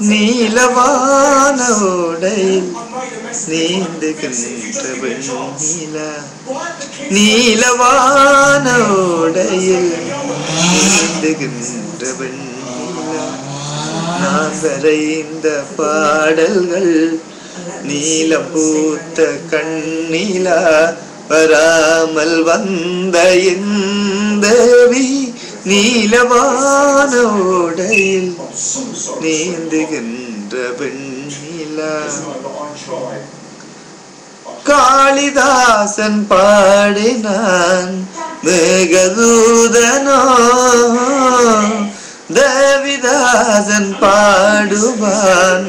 நீலவான ஓடையில் நீந்துகின்ற வெண்ணிலா, நீலவான ஓடையில் நீந்துகின்ற வெண்ணிலா, நான் வரைந்த பாடல்கள் நீலம் பூத்த கண்ணிலா, வராமல் வந்த எந்தவி நீலவான ஓடையில் நீந்துகின்ற வெண்ணிலா. காளிதாசன் பாடினான் மேகதூதனோ, தேவிதாசன் பாடுவான்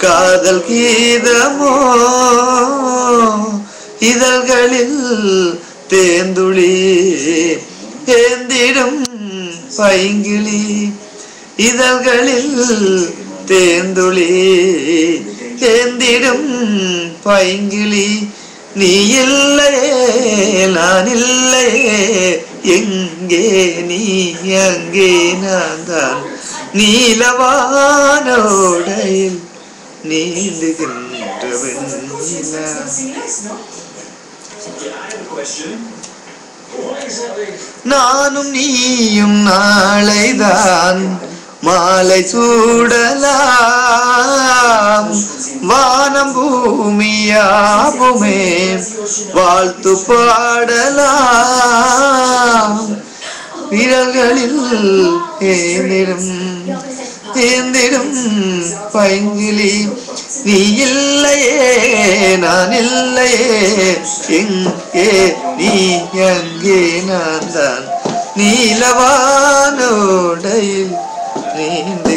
காதல் கீதமோ, இதழ்களில் தேந்துளி ஏந்திடும் பைங்கிளி, இதழ்களில் தேந்துளி ஏந்திடும் பைங்கிளி, நீ இல்லையே நான் இல்லையே, எங்கே நீ அங்கே நான் தான், நீலவான ஓடையில் நீந்துகின்ற வெண்ணிலா. நானும் நீயும் நாளைதான் மாலை சூடலாம், வானம் பூமியாவுமே வாழ்த்து பாடலாம், விரல்களில் ஏந்திடும் பைங்கிளி, நீ இல்லையே நான் இல்லையே, எங்கே நீ அங்கே நான் தான், நீலவான ஓடையில் நீந்து